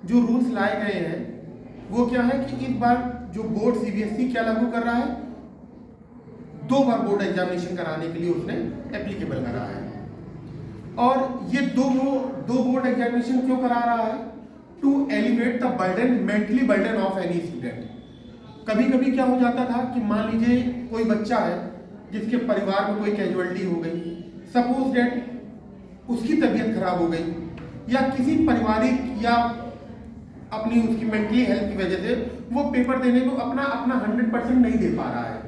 जो रूल्स लाए गए हैं वो क्या है कि इस बार जो बोर्ड सीबीएसई क्या लागू कर रहा है, 2 बार बोर्ड एग्जामिनेशन कराने के लिए उसने एप्लीकेबल करा है। और ये दो बोर्ड एग्जामिनेशन क्यों करा रहा है? To elevate the burden, mentally burden of any student. कभी कभी क्या हो जाता था कि मान लीजिए कोई बच्चा है जिसके परिवार में कोई कैजुअलिटी हो गई, सपोज डेट उसकी तबीयत खराब हो गई या किसी पारिवारिक या अपनी उसकी मेंटली हेल्थ की वजह से वो पेपर देने को अपना 100% नहीं दे पा रहा है।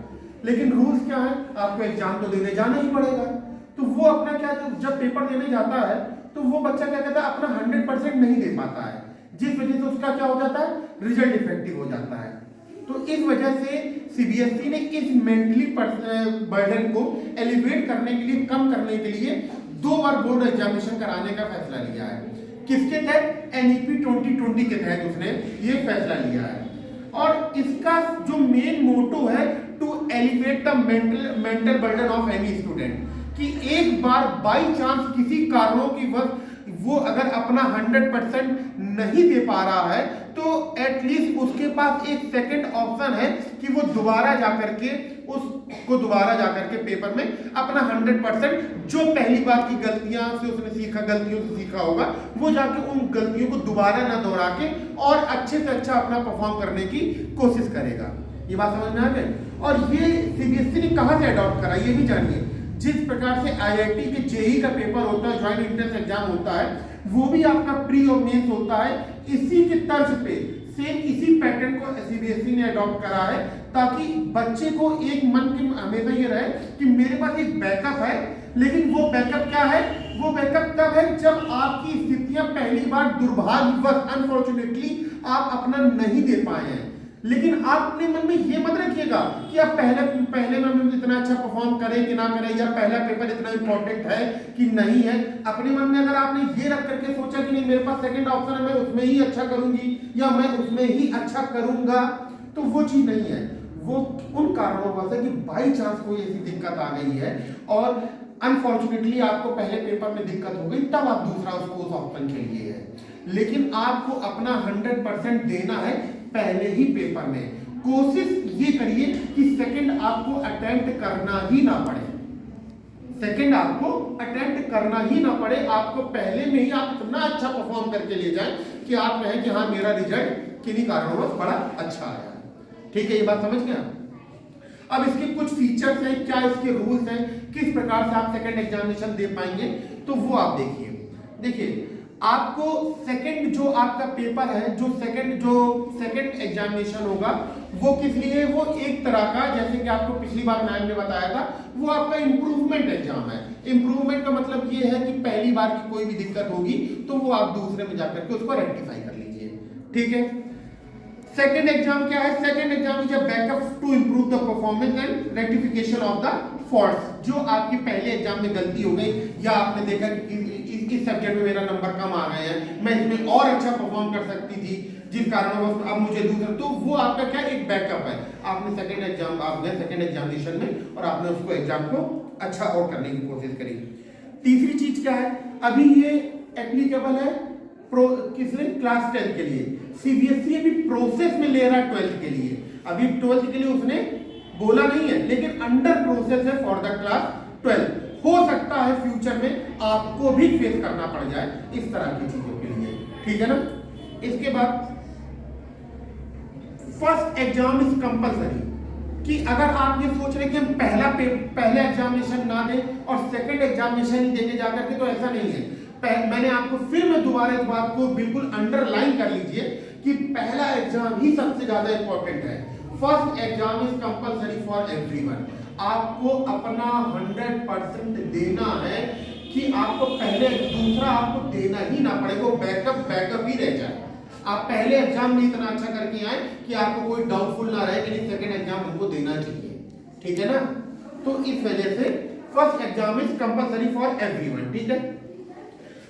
लेकिन रूल्स क्या है, आपको एग्जाम तो देने जाना ही पड़ेगा। तो वो अपना क्या, जब पेपर देने जाता है तो वो बच्चा क्या कहता है, अपना 100% नहीं दे पाता है, जिस वजह से उसका क्या हो जाता है, रिजल्ट इफेक्टिव हो जाता है। तो इस वजह से सीबीएसई ने इस मेंटली बर्डन को एलिवेट करने के लिए, कम करने के लिए 2 बार बोर्ड एग्जामिनेशन कराने का फैसला लिया है। किसके तहत? एनईपी 2020 के तहत उसने ये फैसला लिया है। और इसका जो मेन मोटो है, to elevate the mental burden of any student, कि एक बार बाई चांस किसी कारणों की वजह वो अगर अपना 100% नहीं दे पा रहा है तो एटलीस्ट उसके पास एक सेकंड ऑप्शन है कि वो दोबारा जाकर के पेपर में अपना 100% जो पहली बार की गलतियों से सीखा होगा, वो जाके उन गलतियों को दोबारा ना दोहरा के और अच्छे से अच्छा अपना परफॉर्म करने की कोशिश करेगा। ये बात समझ में आ गई? और ये सीबीएसई ने कहां से अडॉप्ट करा, ये भी जानिए। जिस प्रकार से आईआईटी के जेईई का पेपर होता है, ज्वाइंट एंट्रेंस एग्जाम होता है, वो भी आपका प्री और मेंस होता है, इसी के तर्ज पे सेम इसी पैटर्न को सीबीएसई ने अडॉप्ट करा है, ताकि बच्चे को एक मन के हमेशा ये रहे कि मेरे पास एक बैकअप है। लेकिन वो बैकअप क्या है? वो बैकअप तब है जब आपकी स्थितियां पहली बार दुर्भाग्यवश, अनफॉर्चुनेटली आप अपना नहीं दे पाए हैं। लेकिन आप अपने मन में ये मत रखिएगा कि आप पहले में इतना अच्छा परफॉर्म करें कि ना करें, या पहला पेपर इतना इंपॉर्टेंट है कि नहीं है। अपने मन में अगर आपने ये रख करके सोचा कि नहीं, मेरे पास सेकंड ऑप्शन है, मैं उसमें ही अच्छा करूंगी या मैं उसमें ही अच्छा करूंगा, तो वो चीज नहीं है। वो उन कारणों से कि बाई चांस कोई ऐसी दिक्कत आ गई है और अनफॉर्चुनेटली आपको पहले पेपर में दिक्कत हो गई, तब आप दूसरा उस ऑप्शन के लिए है। लेकिन आपको अपना 100% देना है पहले ही पेपर में। कोशिश ये करिए कि सेकंड आपको अटेम्प्ट करना ही ना पड़े, आपको पहले में ही आप इतना अच्छा परफॉर्म करके ले जाएं कि आप कहें कि हाँ, मेरा रिजल्ट किन्हीं कारणों बड़ा अच्छा आया। ठीक है, ये बात समझ गए? अब इसके कुछ फीचर्स हैं, क्या इसके रूल्स हैं, किस प्रकार से आप सेकंड एग्जामिनेशन दे पाएंगे, तो वो आप देखिए आपको सेकंड जो आपका पेपर है, जो सेकंड एग्जामिनेशन होगा, वो किस लिए? वो एक तरह का, जैसे कि आपको पिछली बार मैम ने बताया था, वो आपका इंप्रूवमेंट एग्जाम है। इंप्रूवमेंट का मतलब ये है कि पहली बार की कोई भी दिक्कत होगी तो वो आप दूसरे में जाकर के उसको रेक्टिफाई कर लीजिए। ठीक है। सेकंड एग्जाम क्या है? Second exam is a backup to improve the performance and rectification of the faults. जो आपकी पहले एग्जाम में गलती हो गई, या आपने देखा कि इस सब्जेक्ट में मेरा नंबर कम आ गए हैं, मैं इसमें और अच्छा परफॉर्म कर सकती थी, जिस कारणवश अब मुझे दूसरा, तो वो आपका क्या, एक बैकअप है। आपने सेकंड एग्जामिनेशन में और आपने उसको एग्जाम को अच्छा और करने की कोशिश करी। तीसरी चीज क्या है? अभी ये एप्लीकेबल है किसने? क्लास 10 के लिए। सीबीएसई अभी प्रोसेस में ले रहा है 12th के लिए। अभी 12th के लिए उसने बोला नहीं है, लेकिन अंडर प्रोसेस है फॉर द क्लास 12। हो सकता है फ्यूचर में आपको भी फेस करना पड़ जाए इस तरह की चीजों के लिए। ठीक है ना? इसके बाद फर्स्ट एग्जाम इज कंपलसरी, कि अगर आप ये सोच रहे कि हम पहले एग्जामिनेशन ना दें और सेकंड एग्जामिनेशन ही देने जाकर के, तो ऐसा नहीं है। मैंने आपको फिर मैं दोबारा इस बात को बिल्कुल अंडरलाइन कर लीजिए कि पहला एग्जाम ही सबसे ज्यादा इंपॉर्टेंट है। First exam is compulsory for everyone. आपको अपना 100% देना है कि आपको पहले, दूसरा आपको देना ही ना पड़े, वो बैकअप ही रह जाए। आप पहले एग्जाम में इतना अच्छा करके आए कि आपको कोई डाउटफुल ना रहे कि सेकंड एग्जाम हमको देना चाहिए। ठीक है ना? तो इस वजह से first exam is compulsory for everyone. ठीक है।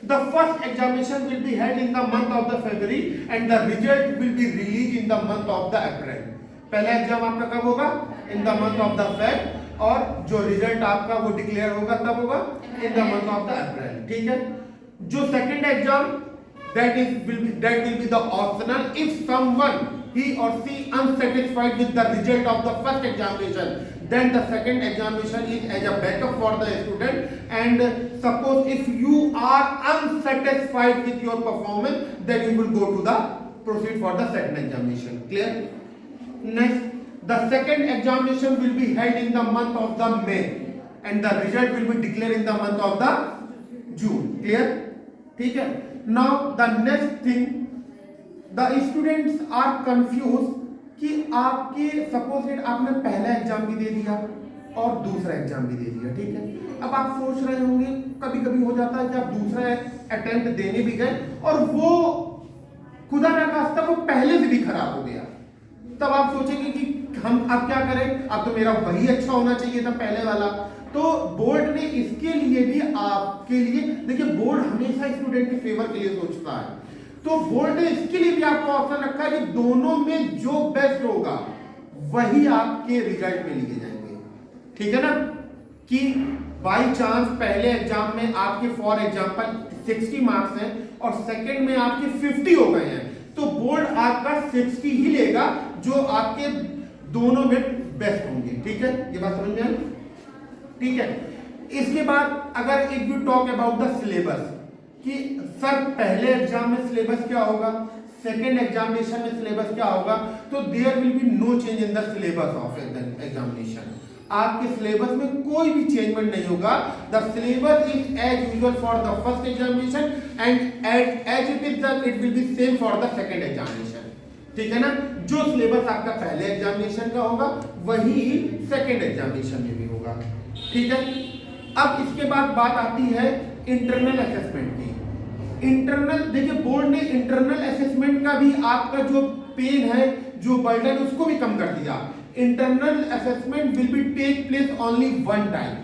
The first examination will be held in the month of the February and the result will be released in the month of the April. पहला एग्जाम आपका कब होगा? In the month of the Feb, और जो result आपका वो declare होगा तब होगा in the month of the April। ठीक है। जो second exam that will be the optional if someone he or she unsatisfied with the result of the first examination, then the second examination is as a backup for the student. And suppose if you are unsatisfied with your performance, then you will go to the proceed for the second examination. Clear? Next, the second examination will be held in the month of the May and the result will be declared in the month of the June. Clear? ठीक है. Now the next thing, the students are confused कि आपके suppose that आपने पहला exam भी दे दिया और दूसरा एग्जाम भी दे दिया, ठीक है. अब आप सोच रहे होंगे, कभी कभी हो जाता है कि आप दूसरा अटेम्प्ट देने भी गए और वो खुदा ना खास्ता वो पहले से भी खराब हो गया. तब आप सोचेंगे कि हम अब क्या करें, अब तो मेरा वही अच्छा होना चाहिए था पहले वाला. तो बोर्ड ने इसके लिए भी आपके लिए, देखिए बोर्ड हमेशा स्टूडेंट के फेवर के लिए सोचता है, तो बोर्ड ने इसके लिए भी आपको ऑप्शन रखा है कि दोनों में जो बेस्ट होगा वही आपके रिजल्ट में लिए जाएंगे. ठीक है ना. कि बाई चांस पहले एग्जाम में आपके फॉर एग्जांपल 60 मार्क्स हैं और सेकंड में आपके 50 हो गए हैं, तो बोर्ड आपका 60 ही लेगा जो आपके दोनों में बेस्ट होंगे. ठीक है, ये बात समझ में आई. ठीक है. इसके बाद अगर if you talk about the syllabus कि सर पहले एग्जाम में सिलेबस क्या होगा, सेकेंड एग्जामिनेशन में सिलेबस क्या होगा, तो there will be no change in the syllabus of examination. आपके सिलेबस में कोई भी चेंजमेंट नहीं होगा. The syllabus is as usual for the first examination and as it is it will be same for the second examination. ठीक है ना. जो सिलेबस आपका पहले एग्जामिनेशन का होगा वही सेकेंड एग्जामिनेशन में भी होगा. ठीक है. अब इसके बाद बात आती है इंटरनल असेसमेंट की. इंटरनल, देखिए बोर्ड ने इंटरनल असेसमेंट का भी आपका जो पेन है, जो बर्डन, उसको भी कम कर दिया. Internal assessment will be take place only one time.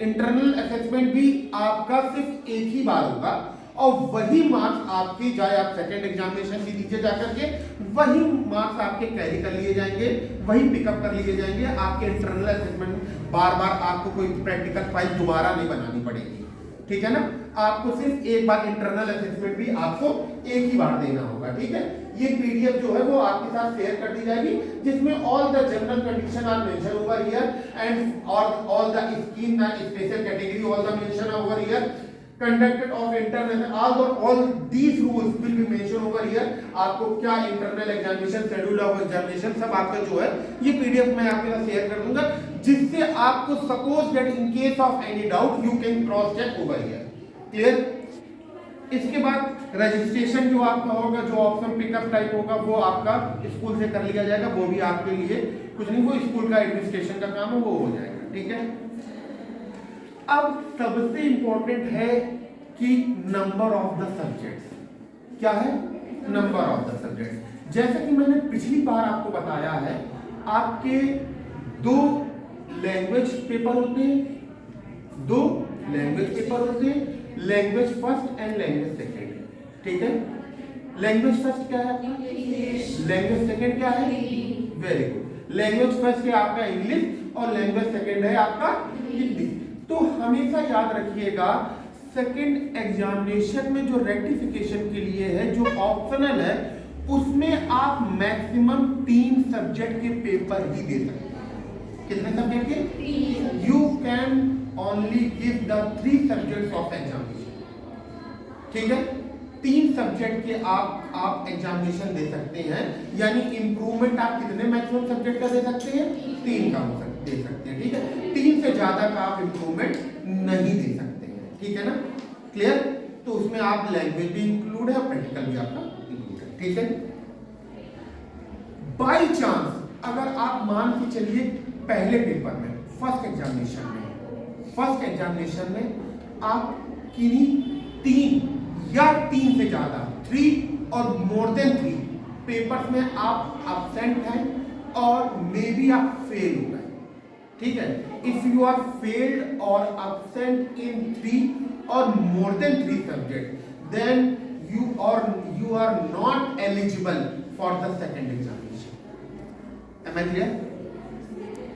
Internal assessment भी आपका सिर्फ एक ही बार होगा और वही मार्क्स आपके, चाहे आप सेकेंड एग्जामिनेशन भी दीजिए जाकर के, वही मार्क्स आपके कैरी कर लिए जाएंगे, वही पिकअप कर लिए जाएंगे. आपके इंटरनल असेसमेंट बार बार आपको कोई प्रैक्टिकल फाइल दोबारा नहीं बनानी पड़ेगी. ठीक है ना. आपको सिर्फ एक बार इंटरनल असेसमेंट भी आपको एक ही बार देना होगा. ठीक है. ये पीडीएफ जो है वो आपके साथ शेयर कर दी जाएगी जिसमें all the general condition are mention over here and all the scheme and special category all the mention over here. Conducted of internal all these rules will be mentioned over here. आपको क्या internal examination, schedule of examination सब आपका जो है ये PDF मैं आपके साथ शेयर कर दूंगा, जिससे आपको suppose that in case of any doubt you can cross check over here. Clear. इसके बाद रजिस्ट्रेशन जो आपका होगा, जो ऑप्शन पिकअप टाइप होगा वो आपका स्कूल से कर लिया जाएगा. वो भी आपके लिए कुछ नहीं, वो स्कूल का एडमिनिस्ट्रेशन का काम है, वो हो जाएगा. ठीक है. अब सबसे इंपॉर्टेंट है कि नंबर ऑफ द सब्जेक्ट्स. क्या है? Number of the subjects. जैसा कि मैंने पिछली बार आपको बताया है, आपके दो लैंग्वेज पेपर होते हैं, दो लैंग्वेज पेपर होते हैं, language first and language second. ठीक है. लैंग्वेज फर्स्ट क्या है आपका? लैंग्वेज सेकेंड क्या है? Very good. लैंग्वेज फर्स्ट है आपका इंग्लिश और लैंग्वेज सेकेंड है आपका हिंदी. तो हमेशा याद रखिएगा सेकेंड एग्जामिनेशन में जो रेक्टिफिकेशन के लिए है, जो ऑप्शनल है, उसमें आप मैक्सिमम 3 सब्जेक्ट के पेपर ही दे सकते हैं. कितने सब्जेक्ट के? You can only give the 3 subjects of examination. ठीक है. 3 सब्जेक्ट के आप एग्जामिनेशन दे सकते हैं. यानी इंप्रूवमेंट आप कितने मैक्सिमम सब्जेक्ट का दे सकते हैं? 3 का दे सकते हैं. ठीक है. 3 से ज्यादा का आप इंप्रूवमेंट नहीं दे सकते हैं. ठीक है ना. क्लियर. तो उसमें आप लैंग्वेज भी इंक्लूड है और प्रैक्टिकल भी आपका इंक्लूड है. ठीक है. बाई चांस अगर आप मान के चलिए पहले पेपर में, फर्स्ट एग्जामिनेशन में आप किन्हीं 3 या 3 से ज्यादा 3 और मोर देन 3 पेपर्स में आप एब्सेंट हैं और मे बी आप फेल हो गए. ठीक है. इफ यू आर फेल्ड और एब्सेंट इन 3 और more than 3 subject, then you are not eligible for the second examination. Am I clear?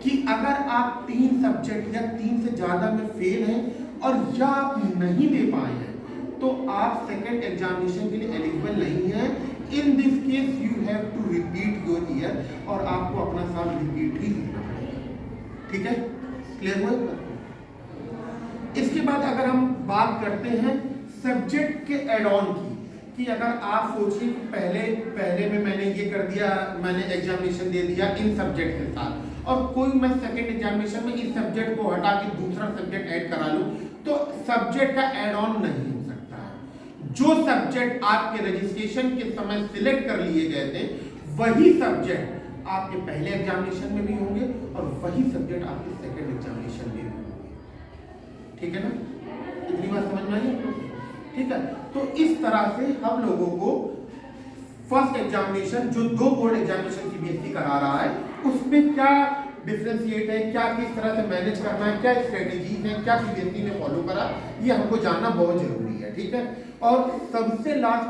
कि अगर आप 3 सब्जेक्ट या 3 से ज्यादा में फेल हैं और या आप नहीं दे पाए हैं तो आप सेकंड एग्जामिनेशन के लिए एलिजिबल नहीं है। In this case you have to repeat your year, और आपको अपना साल रिपीट ही करना पड़ेगा। ठीक है, क्लियर हुआ? इसके बाद अगर हम बात करते हैं सब्जेक्ट के एड ऑन की, कि अगर आप सोचिए कि पहले में मैंने ये कर दिया, मैंने एग्जामिनेशन दे दिया इन सब्जेक्ट के साथ, और कोई मैं सेकंड एग्जामिनेशन में इस सब्जेक्ट को हटा के दूसरा सब्जेक्ट ऐड करा लूं, तो सब्जेक्ट का एड ऑन नहीं हो सकता है। जो सब्जेक्ट आपके रजिस्ट्रेशन के समय सिलेक्ट कर लिए गए थे, वही सब्जेक्ट आपके पहले एग्जामिनेशन में भी होंगे और वही सब्जेक्ट आपके सेकंड एग्जामिनेशन में भी होंगे। ठीक है ना, इतनी बात समझ में आई आपको? ठीक है, तो इस तरह से हम लोगों को फर्स्ट एग्जामिनेशन, जो 2 बोर्ड एग्जामिनेशन सीबीएसई करा रहा है, उसमें क्या डिफरेंशिएट है, क्या किस तरह से मैनेज करना है, क्या स्ट्रेटेजीज है, क्या सीबीएसई ने फॉलो करा, ये हमको जानना बहुत जरूरी है। ठीक है, और सबसे लास्ट